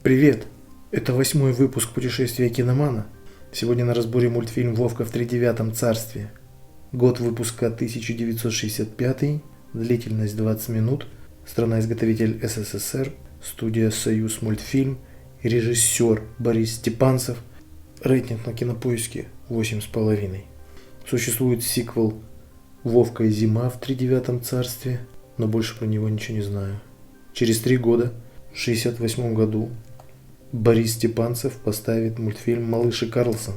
Привет! Это 8-й выпуск путешествия киномана. Сегодня на разборе мультфильм «Вовка в тридевятом царстве». Год выпуска 1965, длительность 20 минут, страна-изготовитель СССР, студия «Союз мультфильм», режиссер Борис Степанцев, рейтинг на Кинопоиске 8,5. Существует сиквел «Вовка и зима в тридевятом царстве», но больше про него ничего не знаю. Через 3 года, в 1968 году, Борис Степанцев поставит мультфильм «Малыш и Карлсон»,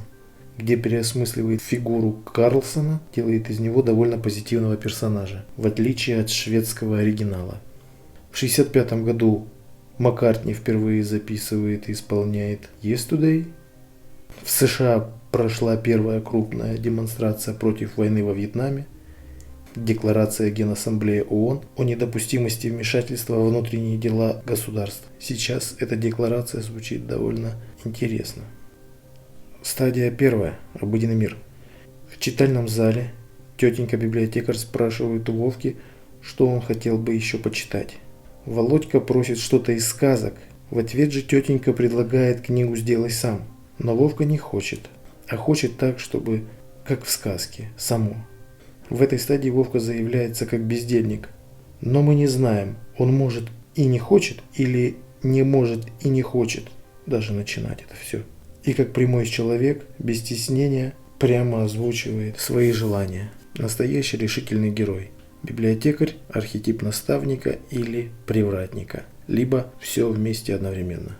где переосмысливает фигуру Карлсона, делает из него довольно позитивного персонажа, в отличие от шведского оригинала. В 1965 году Маккартни впервые записывает и исполняет «Yesterday». В США прошла первая крупная демонстрация против войны во Вьетнаме, Декларация Генассамблеи ООН о недопустимости вмешательства во внутренние дела государств. Сейчас эта декларация звучит довольно интересно. Стадия 1. Обыденный мир. В читальном зале тетенька-библиотекарь спрашивает у Вовки, что он хотел бы еще почитать. Володька просит что-то из сказок. В ответ же тетенька предлагает книгу «Сделай сам». Но Вовка не хочет, а хочет так, чтобы, как в сказке, само. В этой стадии Вовка заявляется как бездельник. Но мы не знаем, он может и не хочет, или не может и не хочет даже начинать это все. И как прямой человек, без стеснения, прямо озвучивает свои желания. Настоящий решительный герой. Библиотекарь, архетип наставника или привратника. Либо все вместе одновременно.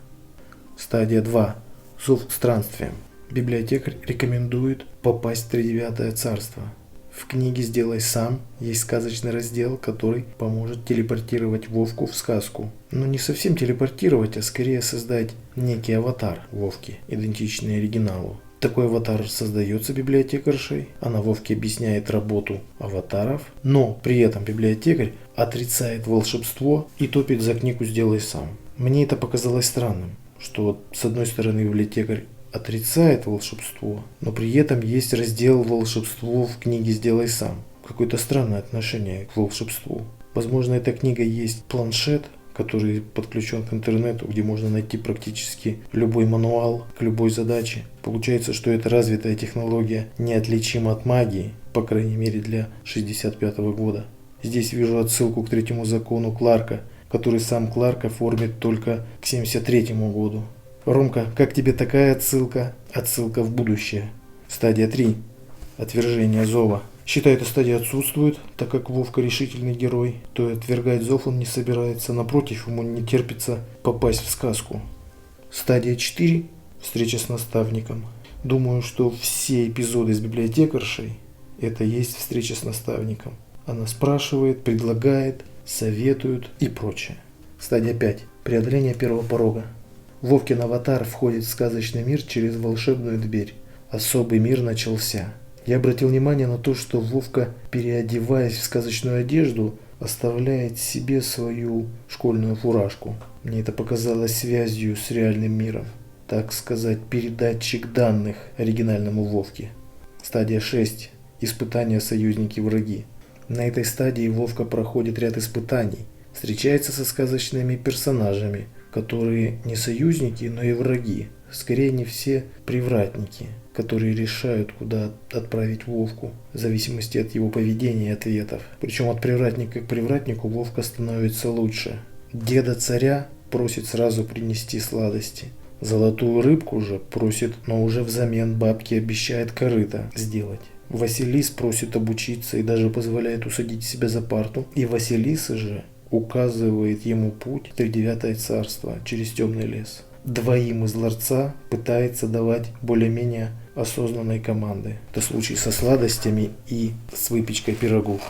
Стадия 2. Зов к странствиям. Библиотекарь рекомендует попасть в тридевятое царство. В книге «Сделай сам» есть сказочный раздел, который поможет телепортировать Вовку в сказку. Но не совсем телепортировать, а скорее создать некий аватар Вовки, идентичный оригиналу. Такой аватар создается библиотекаршей, она Вовке объясняет работу аватаров, но при этом библиотекарь отрицает волшебство и топит за книгу «Сделай сам». Мне это показалось странным, что с одной стороны библиотекарь отрицает волшебство, но при этом есть раздел «Волшебство» в книге «Сделай сам». Какое-то странное отношение к волшебству. Возможно, эта книга есть планшет, который подключен к интернету, где можно найти практически любой мануал к любой задаче. Получается, что эта развитая технология неотличима от магии, по крайней мере для 1965 года. Здесь вижу отсылку к 3-му закону Кларка, который сам Кларк оформит только к 1973 году. Ромка, как тебе такая отсылка? Отсылка в будущее. Стадия 3. Отвержение зова. Считай, эта стадия отсутствует, так как Вовка решительный герой, то и отвергать зов он не собирается, напротив, ему не терпится попасть в сказку. Стадия 4. Встреча с наставником. Думаю, что все эпизоды с библиотекаршей – это есть встреча с наставником. Она спрашивает, предлагает, советует и прочее. Стадия 5. Преодоление первого порога. Вовкин аватар входит в сказочный мир через волшебную дверь. Особый мир начался. Я обратил внимание на то, что Вовка, переодеваясь в сказочную одежду, оставляет себе свою школьную фуражку. Мне это показалось связью с реальным миром. Так сказать, передатчик данных оригинальному Вовке. Стадия 6. Испытания союзники-враги. На этой стадии Вовка проходит ряд испытаний. Встречается со сказочными персонажами, которые не союзники, но и враги. Скорее, не все привратники, которые решают, куда отправить Вовку, в зависимости от его поведения и ответов. Причем от привратника к привратнику Вовка становится лучше. Деда царя просит сразу принести сладости. Золотую рыбку же просит, но уже взамен бабки обещает корыто сделать. Василис просит обучиться и даже позволяет усадить себя за парту. И Василиса же указывает ему путь в тридевятое царство через темный лес. 2 из ларца пытается давать более-менее осознанной команды. Это случай со сладостями и с выпечкой пирогов.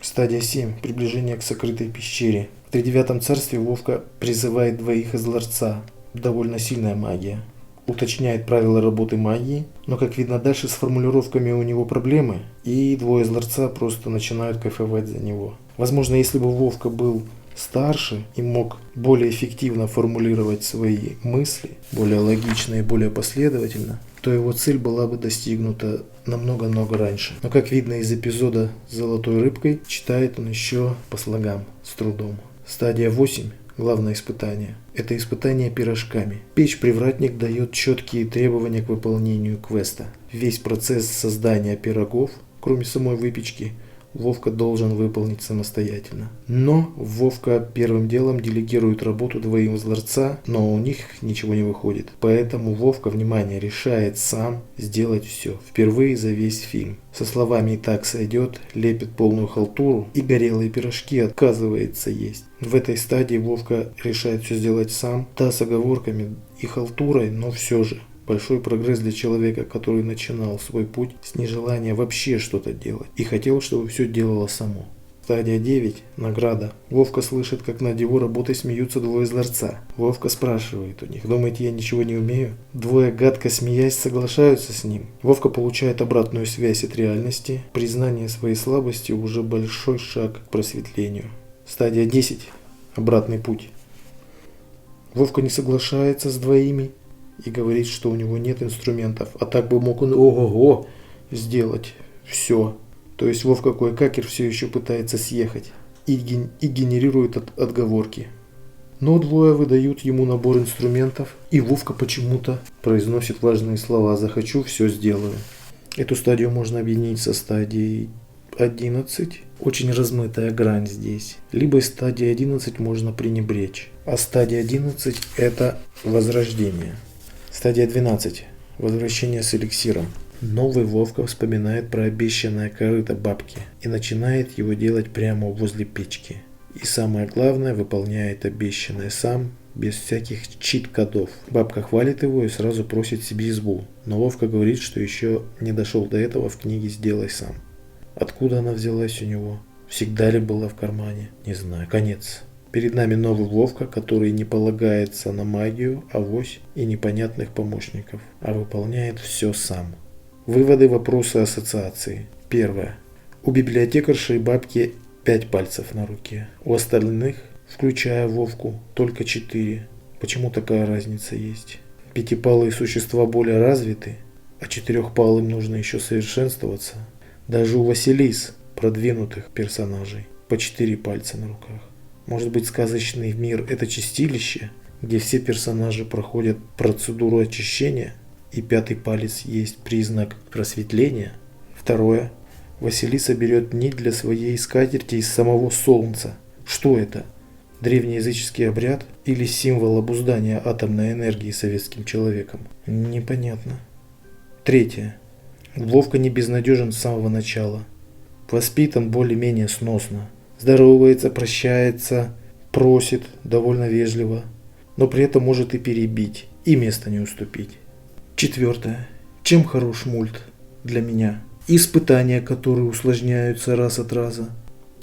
Стадия 7. Приближение к сокрытой пещере. В тридевятом царстве Вовка призывает 2 из ларца. Довольно сильная магия. Уточняет правила работы магии, но, как видно, дальше с формулировками у него проблемы, и 2 из ларца просто начинают кайфовать за него. Возможно, если бы Вовка был старше и мог более эффективно формулировать свои мысли, более логично и более последовательно, то его цель была бы достигнута намного-много раньше. Но, как видно из эпизода с золотой рыбкой, читает он еще по слогам, с трудом. Стадия 8. главное испытание. Это испытание пирожками. Печь-привратник дает четкие требования к выполнению квеста. Весь процесс создания пирогов, кроме самой выпечки, Вовка должен выполнить самостоятельно. Но Вовка первым делом делегирует работу двоим из ларца, но у них ничего не выходит. Поэтому Вовка, внимание, решает сам сделать все. Впервые за весь фильм. Со словами «и так сойдет», лепит полную халтуру и горелые пирожки отказывается есть. В этой стадии Вовка решает все сделать сам, да, с оговорками и халтурой, но все же. Большой прогресс для человека, который начинал свой путь с нежелания вообще что-то делать и хотел, чтобы все делало само. Стадия 9. Награда. Вовка слышит, как над его работой смеются двое из ларца. Вовка спрашивает у них: «Думаете, я ничего не умею?» Двое, гадко смеясь, соглашаются с ним. Вовка получает обратную связь от реальности. Признание своей слабости уже большой шаг к просветлению. Стадия 10. Обратный путь. Вовка не соглашается с двоими и говорит, что у него нет инструментов, а так бы мог он ого-го сделать все. То есть Вовка кое-какер все еще пытается съехать и генерирует отговорки. Но двое выдают ему набор инструментов, и Вовка почему-то произносит важные слова: «Захочу, все сделаю». Эту стадию можно объединить со стадией 11. Очень размытая грань здесь. Либо из стадии 11 можно пренебречь. А стадия 11 это возрождение. Стадия 12. Возвращение с эликсиром. Новый Вовка вспоминает про обещанное корыто бабки и начинает его делать прямо возле печки. И самое главное, выполняет обещанное сам, без всяких чит-кодов. Бабка хвалит его и сразу просит себе избу. Но Вовка говорит, что еще не дошел до этого в книге «Сделай сам». Откуда она взялась у него? Всегда ли была в кармане? Не знаю. Конец. Перед нами новый Вовка, который не полагается на магию, авось и непонятных помощников, а выполняет все сам. Выводы, вопросы, ассоциации. Первое. У библиотекарши и бабки 5 пальцев на руке. У остальных, включая Вовку, только 4. Почему такая разница есть? Пятипалые существа более развиты, а четырехпалым нужно еще совершенствоваться. Даже у Василис, продвинутых персонажей, по 4 пальца на руках. Может быть, сказочный мир – это чистилище, где все персонажи проходят процедуру очищения, и 5-й палец есть признак просветления? Второе. Василиса берет нить для своей скатерти из самого солнца. Что это? Древнеязыческий обряд или символ обуздания атомной энергии советским человеком? Непонятно. Третье. Вовка не безнадежен с самого начала. Воспитан более-менее сносно. Здоровается, прощается, просит довольно вежливо, но при этом может и перебить, и место не уступить. Четвертое. Чем хорош мульт для меня? Испытания, которые усложняются раз от раза.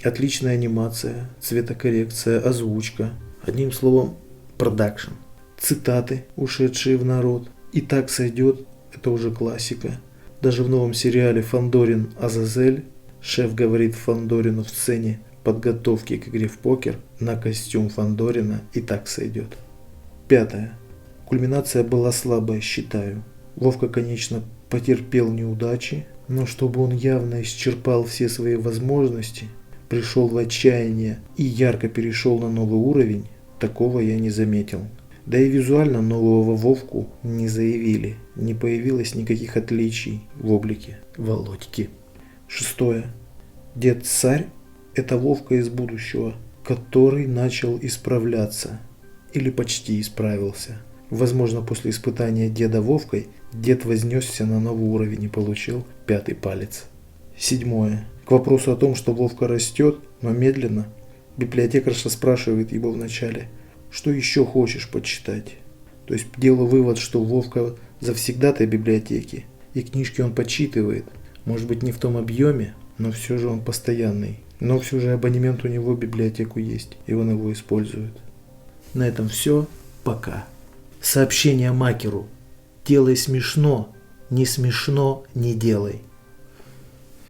Отличная анимация, цветокоррекция, озвучка. Одним словом, продакшн. Цитаты, ушедшие в народ. «И так сойдет» – это уже классика. Даже в новом сериале «Фандорин Азазель» шеф говорит Фандорину в сцене подготовки к игре в покер на костюм Фандорина «И так сойдет». Пятое. Кульминация была слабая, считаю. Вовка, конечно, потерпел неудачи, но чтобы он явно исчерпал все свои возможности, пришел в отчаяние и ярко перешел на новый уровень, такого я не заметил. Да и визуально нового Вовку не заявили, не появилось никаких отличий в облике Володьки. Шестое. Дед-царь – это Вовка из будущего, который начал исправляться или почти исправился. Возможно, после испытания деда Вовкой дед вознесся на новый уровень и получил 5-й палец. Седьмое. К вопросу о том, что Вовка растет, но медленно, библиотекарша спрашивает его вначале: «Что еще хочешь почитать?» То есть делаю вывод, что Вовка завсегдатай библиотеки, и книжки он почитывает. Может быть, не в том объеме, но все же он постоянный. Но все же абонемент у него в библиотеку есть, и он его использует. На этом все. Пока. Сообщение Макеру. Делай смешно, не делай.